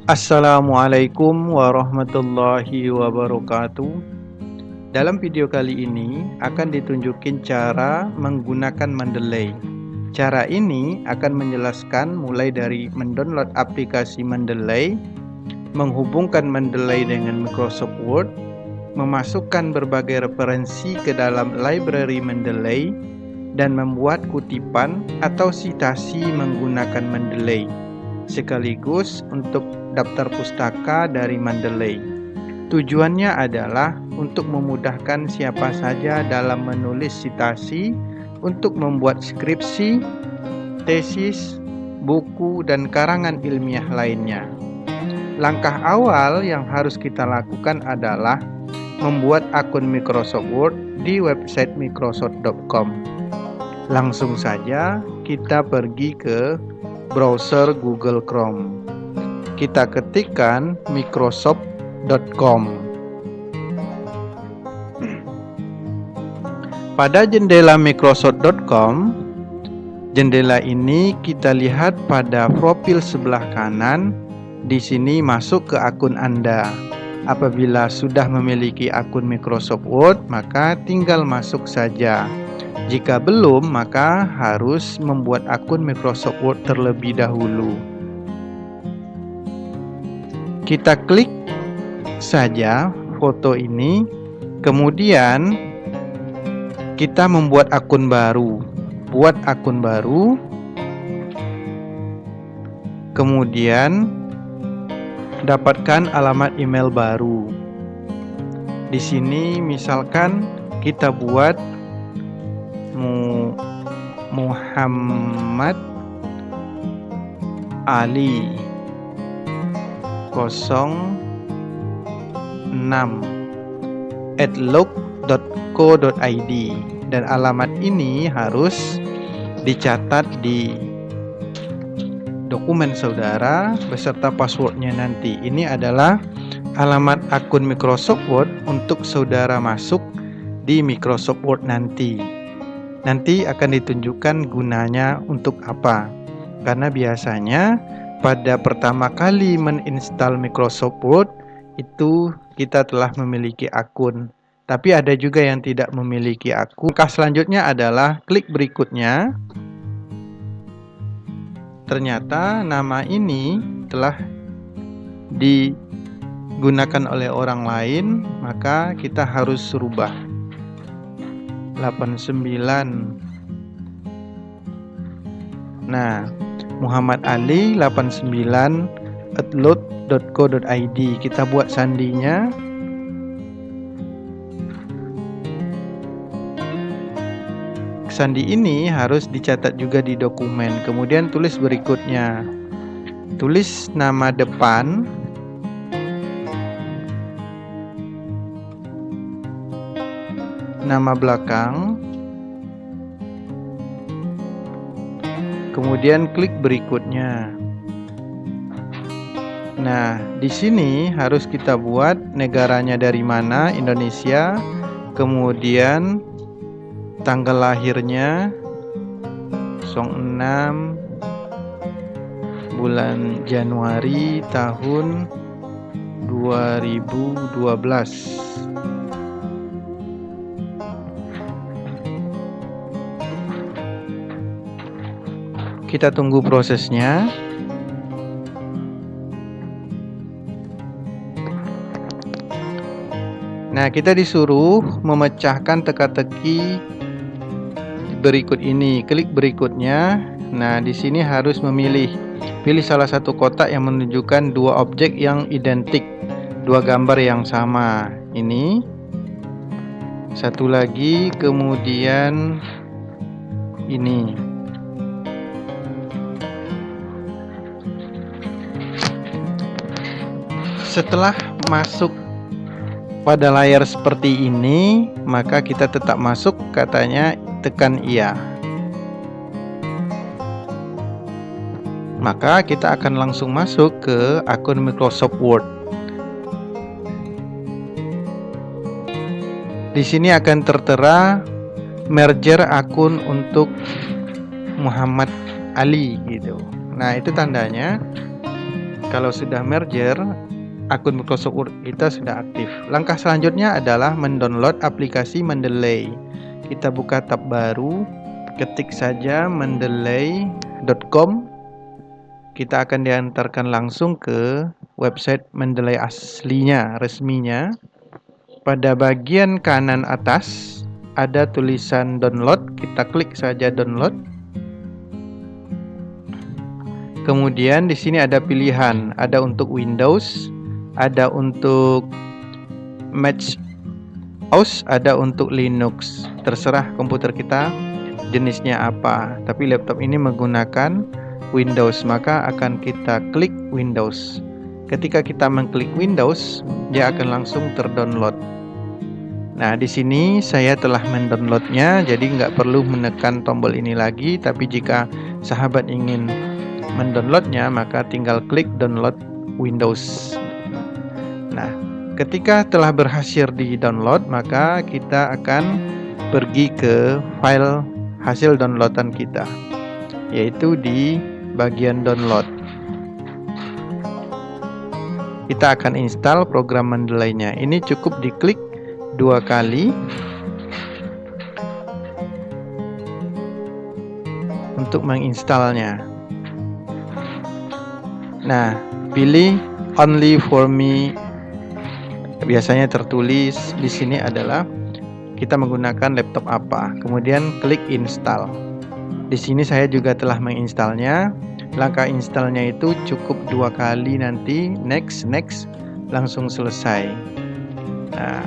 Assalamualaikum warahmatullahi wabarakatuh. Dalam video kali ini akan ditunjukin cara menggunakan Mendeley. Cara ini akan menjelaskan mulai dari mendownload aplikasi Mendeley, menghubungkan Mendeley dengan Microsoft Word, memasukkan berbagai referensi ke dalam library Mendeley, dan membuat kutipan atau sitasi menggunakan Mendeley, sekaligus untuk daftar pustaka dari Mendeley. Tujuannya adalah untuk memudahkan siapa saja dalam menulis sitasi untuk membuat skripsi, tesis, buku, dan karangan ilmiah lainnya. Langkah awal yang harus kita lakukan adalah membuat akun Microsoft Word di website microsoft.com. Langsung saja kita pergi ke browser Google Chrome. Kita ketikkan microsoft.com. Pada jendela microsoft.com, jendela ini kita lihat pada profil sebelah kanan. Di sini masuk ke akun Anda. Apabila sudah memiliki akun Microsoft Word, maka tinggal masuk saja. Jika belum, maka harus membuat akun Microsoft Word terlebih dahulu. Kita klik saja foto ini, kemudian kita membuat akun baru. Buat akun baru, kemudian dapatkan alamat email baru. Di sini misalkan kita buat Muhammad Ali 06@outlook.co.id, dan alamat ini harus dicatat di dokumen saudara beserta passwordnya nanti. Ini adalah alamat akun Microsoft Word untuk saudara masuk di Microsoft Word nanti. Nanti akan ditunjukkan gunanya untuk apa. Karena biasanya pada pertama kali menginstal Microsoft Word itu kita telah memiliki akun. Tapi ada juga yang tidak memiliki akun. Langkah selanjutnya adalah klik berikutnya. Ternyata nama ini telah digunakan oleh orang lain, maka kita harus rubah. 89. Nah, Muhammad Ali 89@outlook.co.id. Kita buat sandinya. Sandi ini harus dicatat juga di dokumen. Kemudian tulis berikutnya. Tulis nama depan, nama belakang, kemudian klik berikutnya. Nah, di sini harus kita buat negaranya dari mana, Indonesia, kemudian tanggal lahirnya 06 bulan Januari tahun 2012. Kita tunggu prosesnya. Nah, kita disuruh memecahkan teka-teki berikut ini. Klik berikutnya. Nah, di sini harus pilih salah satu kotak yang menunjukkan dua objek yang identik, dua gambar yang sama. Ini satu lagi, kemudian ini. Setelah masuk pada layar seperti ini, maka kita tetap masuk, katanya tekan iya. Maka kita akan langsung masuk ke akun Microsoft Word. Di sini akan tertera merger akun untuk Muhammad Ali gitu. Nah, itu tandanya Kalau sudah merger, akun Microsoft Word kita sudah aktif. Langkah selanjutnya adalah mendownload aplikasi Mendeley. Kita buka tab baru, ketik saja mendeley.com. Kita akan diantarkan langsung ke website Mendeley aslinya, resminya. Pada bagian kanan atas ada tulisan download, kita klik saja download. Kemudian di sini ada pilihan, ada untuk Windows, ada untuk Mac OS, ada untuk Linux. Terserah komputer kita jenisnya apa. Tapi laptop ini menggunakan Windows, maka akan kita klik Windows. Ketika kita mengklik Windows, dia akan langsung terdownload. Nah, di sini saya telah mendownloadnya, jadi nggak perlu menekan tombol ini lagi. Tapi jika sahabat ingin mendownloadnya, maka tinggal klik download Windows. Nah, ketika telah berhasil di download, maka kita akan pergi ke file hasil downloadan kita, yaitu di bagian download. Kita akan install program Mendeley-nya. Ini cukup diklik 2 kali untuk menginstalnya. Nah, pilih only for me. Biasanya tertulis di sini adalah kita menggunakan laptop apa. Kemudian klik install. Di sini saya juga telah menginstalnya. Langkah installnya itu cukup 2 kali, nanti next, langsung selesai. Nah,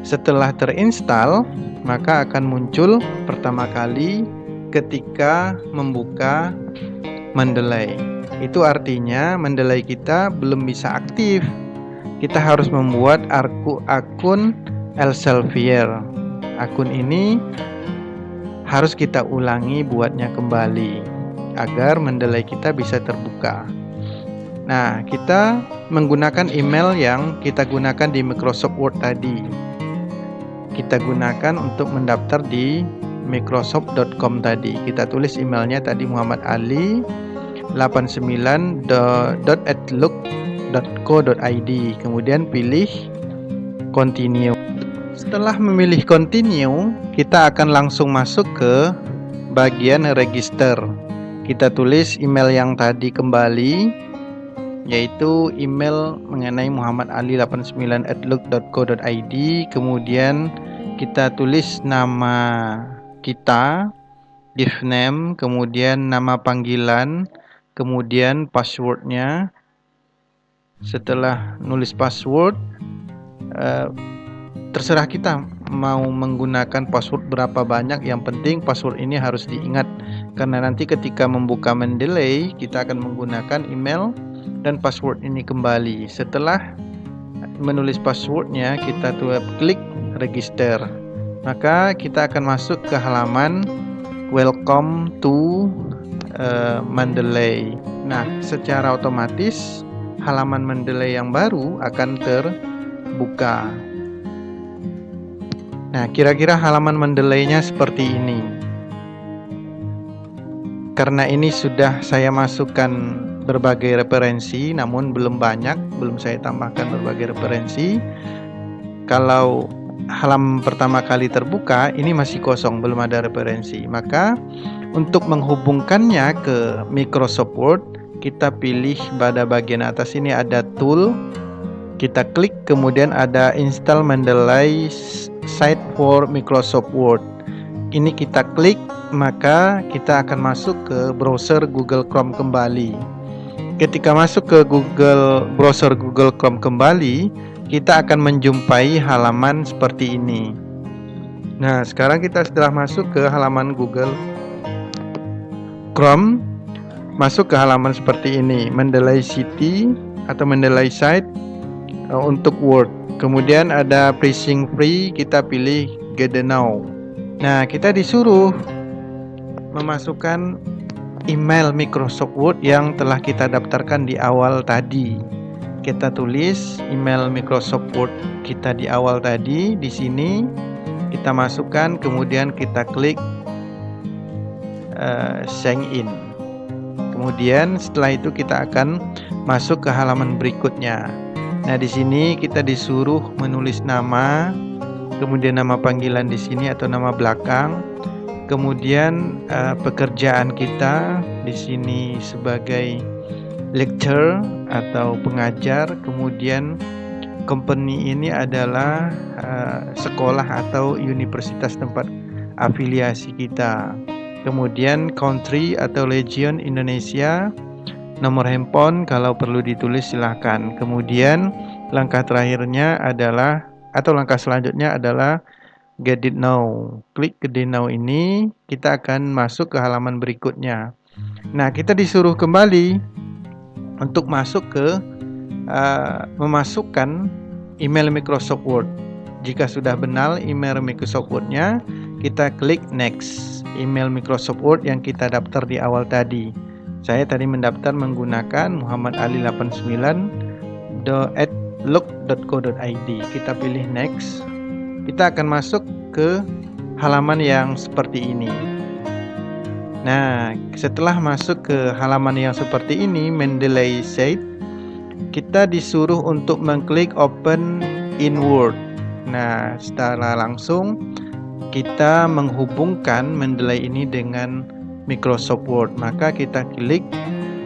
setelah terinstall, maka akan muncul pertama kali ketika membuka Mendeley. Itu artinya Mendeley kita belum bisa aktif. Kita harus membuat akun Elsevier. Akun ini harus kita ulangi buatnya kembali agar Mendeley kita bisa terbuka. Nah, kita menggunakan email yang kita gunakan di Microsoft Word tadi. Kita gunakan untuk mendaftar di microsoft.com tadi. Kita tulis emailnya tadi Muhammad Ali 89.outlook.co.id. Kemudian pilih continue. Setelah memilih continue, kita akan langsung masuk ke bagian register. Kita tulis email yang tadi kembali, yaitu email mengenai Muhammad Ali 89@outlook.co.id. Kemudian kita tulis nama kita, give name, kemudian nama panggilan, kemudian passwordnya. Setelah nulis password, terserah kita mau menggunakan password berapa banyak. Yang penting password ini harus diingat, karena nanti ketika membuka Mendeley kita akan menggunakan email dan password ini kembali. Setelah menulis passwordnya, kita klik register. Maka kita akan masuk ke halaman welcome to Mendeley. Nah, secara otomatis halaman Mendeley yang baru akan terbuka. Nah, kira-kira halaman Mendeley-nya seperti ini. Karena ini sudah saya masukkan berbagai referensi, namun belum banyak, belum saya tambahkan berbagai referensi. Kalau halaman pertama kali terbuka, ini masih kosong, belum ada referensi. Maka untuk menghubungkannya ke Microsoft Word, kita pilih pada bagian atas ini ada tool. Kita klik, kemudian ada install Mendeley site for Microsoft Word. Ini kita klik, maka kita akan masuk ke browser Google Chrome kembali. Ketika masuk ke browser Google Chrome kembali, kita akan menjumpai halaman seperti ini. Nah, sekarang kita sudah masuk ke halaman Google Chrome. Masuk ke halaman seperti ini, Mendeley City atau Mendeley Site untuk Word. Kemudian ada pricing free, kita pilih Get Now. Nah, kita disuruh memasukkan email Microsoft Word yang telah kita daftarkan di awal tadi. Kita tulis email Microsoft Word kita di awal tadi. Di sini kita masukkan, kemudian kita klik sign in. Kemudian setelah itu kita akan masuk ke halaman berikutnya. Nah, di sini kita disuruh menulis nama, kemudian nama panggilan di sini atau nama belakang, kemudian pekerjaan kita di sini sebagai lecturer atau pengajar, kemudian company ini adalah sekolah atau universitas tempat afiliasi kita. Kemudian country atau region Indonesia, nomor handphone kalau perlu ditulis silahkan. Kemudian langkah terakhirnya adalah atau langkah selanjutnya adalah get it now. Klik get it now ini, kita akan masuk ke halaman berikutnya. Nah, kita disuruh kembali untuk masuk ke memasukkan email Microsoft Word. Jika sudah benar email Microsoft Word-nya, kita klik next. Email Microsoft Word yang kita daftar di awal tadi. Saya tadi mendaftar menggunakan muhammadali89@outlook.co.id. Kita pilih next. Kita akan masuk ke halaman yang seperti ini. Nah, setelah masuk ke halaman yang seperti ini, Mendeley said, kita disuruh untuk mengklik open in Word. Nah, secara langsung kita menghubungkan Mendeley ini dengan Microsoft Word. Maka kita klik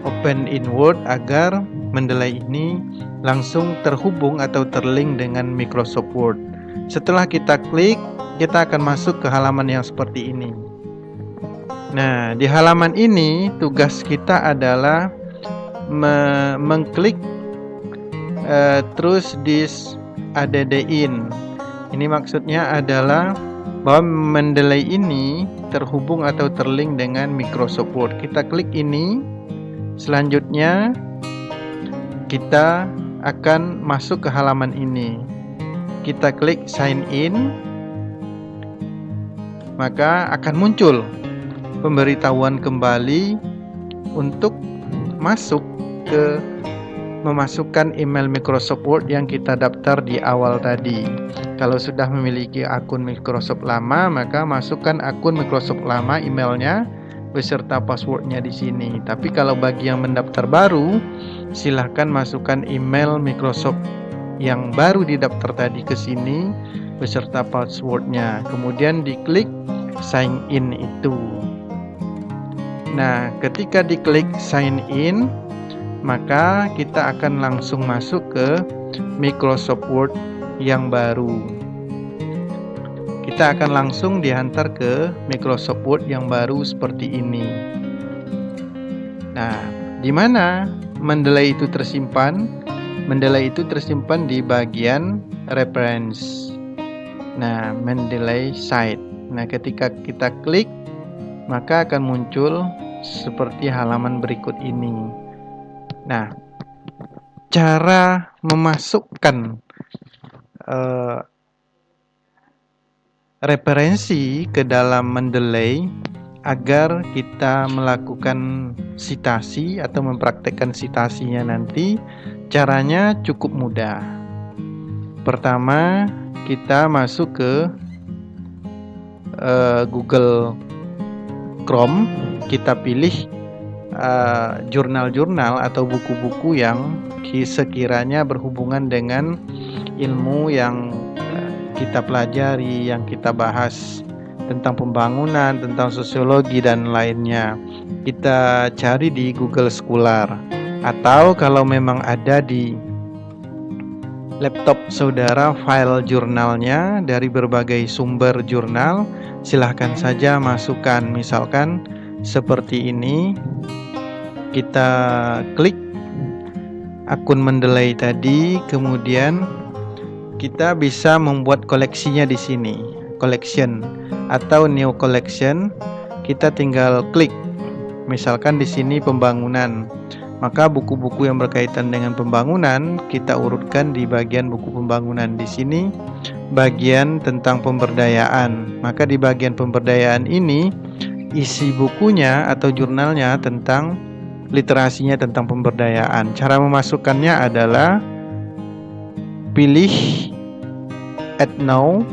open in Word agar Mendeley ini langsung terhubung atau terlink dengan Microsoft Word. Setelah kita klik, kita akan masuk ke halaman yang seperti ini. Nah, di halaman ini tugas kita adalah mengklik terus this add in. Ini maksudnya adalah bahwa Mendeley ini terhubung atau terlink dengan Microsoft Word. Kita klik ini. Selanjutnya kita akan masuk ke halaman ini. Kita klik sign in. Maka akan muncul pemberitahuan kembali untuk masuk ke memasukkan email Microsoft Word yang kita daftar di awal tadi. Kalau sudah memiliki akun Microsoft lama, maka masukkan akun Microsoft lama emailnya beserta passwordnya di sini. Tapi kalau bagi yang mendaftar baru, silahkan masukkan email Microsoft yang baru didaftar tadi ke sini beserta passwordnya. Kemudian diklik sign in itu. Nah, ketika diklik sign in, maka kita akan langsung masuk ke Microsoft Word yang baru. Kita akan langsung dihantar ke Microsoft Word yang baru seperti ini. Nah, di mana Mendeley itu tersimpan? Mendeley itu tersimpan di bagian reference. Nah, Mendeley site. Nah, ketika kita klik, maka akan muncul seperti halaman berikut ini. Nah, cara memasukkan referensi ke dalam Mendeley agar kita melakukan citasi atau mempraktekkan citasinya nanti, caranya cukup mudah. Pertama, kita masuk ke Google Chrome, kita pilih jurnal-jurnal atau buku-buku yang sekiranya berhubungan dengan ilmu yang kita pelajari, yang kita bahas tentang pembangunan, tentang sosiologi dan lainnya. Kita cari di Google Scholar, atau kalau memang ada di laptop saudara file jurnalnya dari berbagai sumber jurnal, silahkan saja masukkan. Misalkan seperti ini, kita klik akun Mendeley tadi, kemudian kita bisa membuat koleksinya di sini, collection atau new collection. Kita tinggal klik, misalkan di sini pembangunan, maka buku-buku yang berkaitan dengan pembangunan kita urutkan di bagian buku pembangunan. Di sini bagian tentang pemberdayaan, maka di bagian pemberdayaan ini isi bukunya atau jurnalnya tentang literasinya tentang pemberdayaan. Cara memasukkannya adalah pilih add now,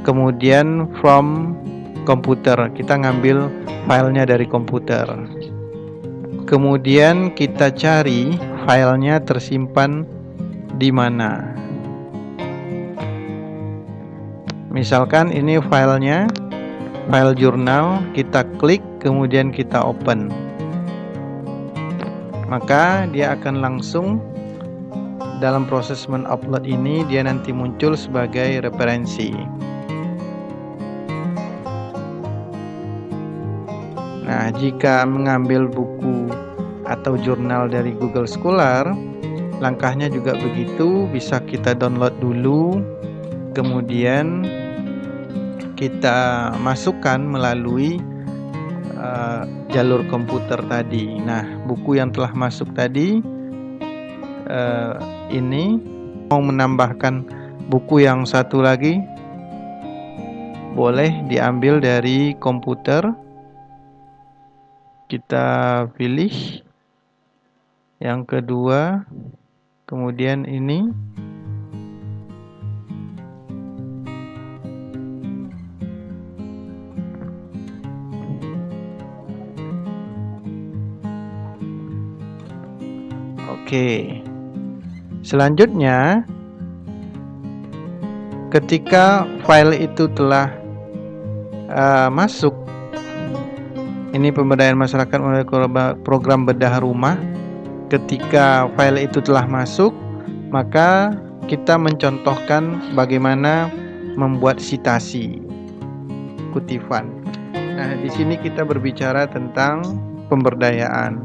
kemudian from komputer. Kita ngambil filenya dari komputer. kemudian kita cari filenya tersimpan di mana. Misalkan ini filenya, file jurnal, kita klik kemudian kita open, maka dia akan langsung dalam proses men-upload ini dia nanti muncul sebagai referensi. Nah, jika mengambil buku atau jurnal dari Google Scholar, langkahnya juga begitu, bisa kita download dulu, kemudian kita masukkan melalui jalur komputer tadi. Nah, buku yang telah masuk tadi ini mau menambahkan buku yang satu lagi, boleh diambil dari komputer. Kita pilih yang kedua, kemudian ini. Oke. Selanjutnya, ketika file itu telah masuk, ini pemberdayaan masyarakat melalui program bedah rumah. Ketika file itu telah masuk, maka kita mencontohkan bagaimana membuat citasi kutipan. Nah, di sini kita berbicara tentang pemberdayaan.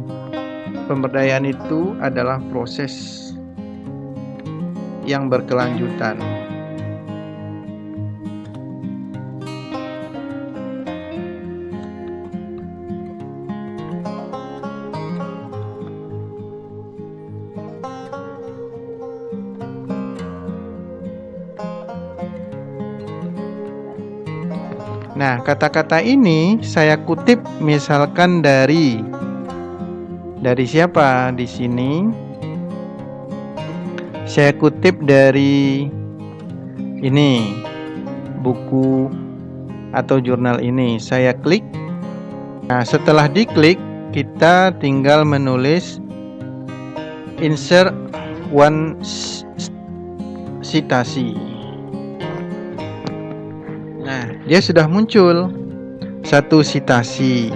Pemberdayaan itu adalah proses yang berkelanjutan. Nah, kata-kata ini saya kutip misalkan dari siapa di sini? Saya kutip dari ini, buku atau jurnal ini. Saya klik. Nah, setelah diklik, kita tinggal menulis insert one citasi. Nah, dia sudah muncul satu citasi.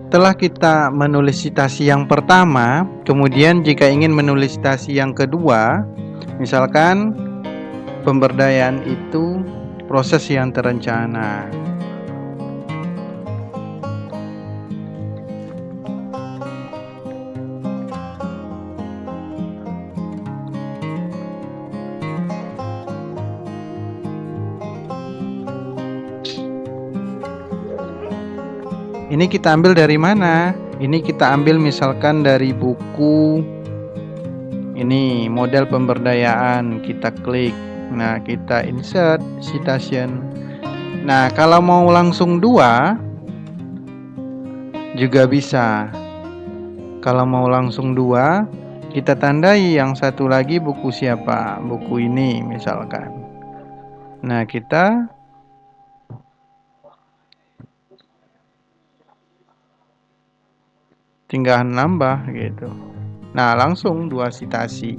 Setelah kita menulis citasi yang pertama, kemudian jika ingin menulis citasi yang kedua, misalkan pemberdayaan itu proses yang terencana. Ini kita ambil dari mana? Ini kita ambil misalkan dari buku ini, model pemberdayaan. Kita klik. Nah, kita insert citation. Nah, kalau mau langsung dua juga bisa. Kalau mau langsung dua, kita tandai yang satu lagi buku siapa? Buku ini misalkan. Nah, kita tinggal nambah gitu. Nah, langsung dua citasi.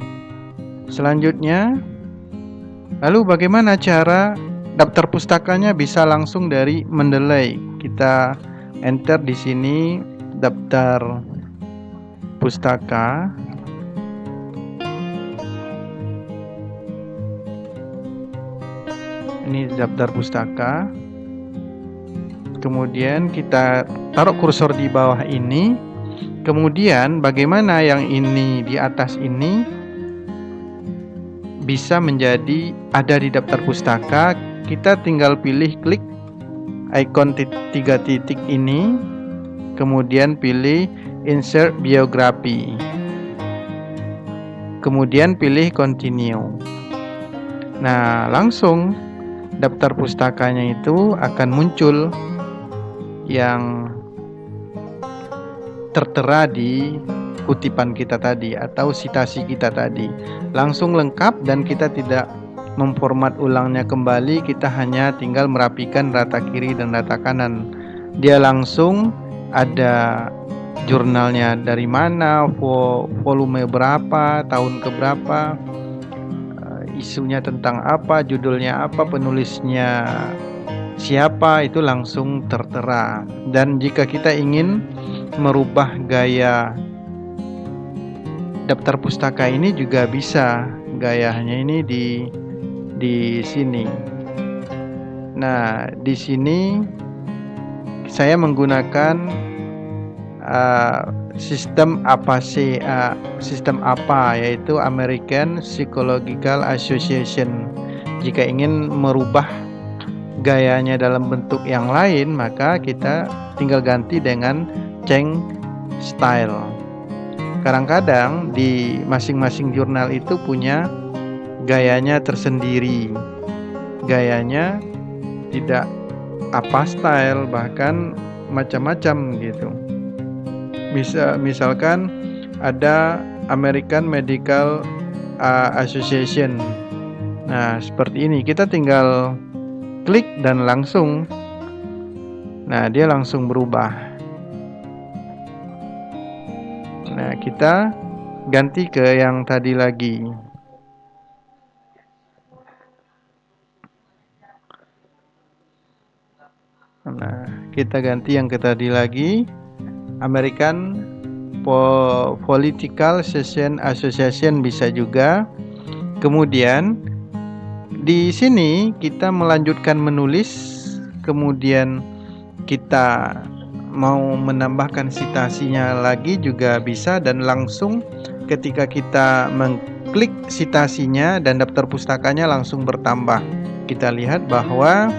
Selanjutnya, lalu bagaimana cara daftar pustakanya bisa langsung dari Mendeley? Kita enter di sini daftar pustaka. Ini daftar pustaka. Kemudian kita taruh kursor di bawah ini. Kemudian bagaimana yang ini di atas ini bisa menjadi ada di daftar pustaka? Kita tinggal pilih klik ikon 3 titik ini, kemudian pilih insert biografi, kemudian pilih continue. Nah, langsung daftar pustakanya itu akan muncul yang tertera di kutipan kita tadi atau citasi kita tadi, langsung lengkap dan kita tidak memformat ulangnya kembali. Kita hanya tinggal merapikan rata kiri dan rata kanan. Dia langsung ada jurnalnya dari mana, volume berapa, tahun keberapa, isunya tentang apa, judulnya apa, penulisnya siapa, itu langsung tertera. Dan jika kita ingin merubah gaya daftar pustaka ini juga bisa, gayanya ini di sini. Nah, di sini saya menggunakan sistem sistem APA, yaitu American Psychological Association. Jika ingin merubah gayanya dalam bentuk yang lain, maka kita tinggal ganti dengan change style. Kadang-kadang di masing-masing jurnal itu punya gayanya tersendiri. Gayanya tidak apa style, bahkan macam-macam gitu. Misalkan ada American Medical Association. Nah, seperti ini. Kita tinggal klik dan langsung, nah dia langsung berubah. Nah, kita ganti ke yang tadi lagi. Nah, kita ganti yang ke tadi lagi, American Political Association bisa juga. Kemudian di sini kita melanjutkan menulis, kemudian kita mau menambahkan citasinya lagi juga bisa, dan langsung ketika kita mengklik citasinya dan daftar pustakanya langsung bertambah. Kita lihat bahwa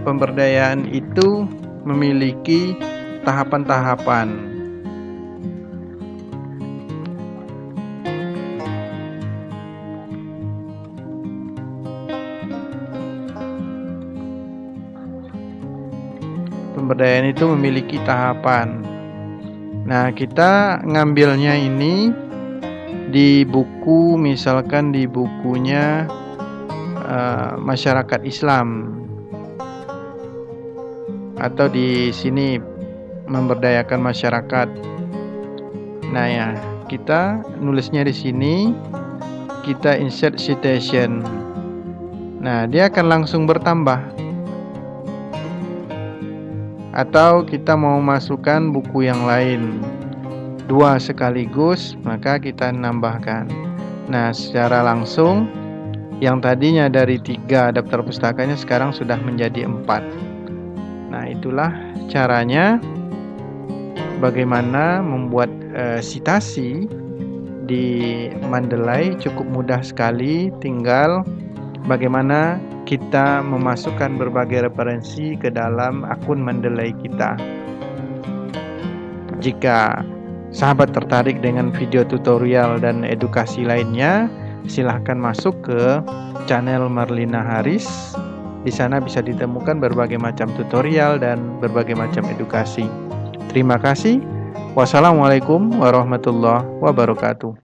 pemberdayaan itu memiliki tahapan-tahapan. Pemberdayaan itu memiliki tahapan. Nah, kita ngambilnya ini di buku, misalkan di bukunya Masyarakat Islam, atau di sini memberdayakan masyarakat. Nah ya, kita nulisnya di sini, kita insert citation. Nah, dia akan langsung bertambah. Atau kita mau masukkan buku yang lain 2 sekaligus, maka kita nambahkan. Nah, secara langsung yang tadinya dari 3 daftar pustakanya sekarang sudah menjadi 4. Nah, itulah caranya bagaimana membuat citasi di Mendeley. Cukup mudah sekali, tinggal bagaimana kita memasukkan berbagai referensi ke dalam akun Mendeley kita. Jika sahabat tertarik dengan video tutorial dan edukasi lainnya, silahkan masuk ke channel Marlina Haris. Di sana bisa ditemukan berbagai macam tutorial dan berbagai macam edukasi. Terima kasih. Wassalamualaikum warahmatullahi wabarakatuh.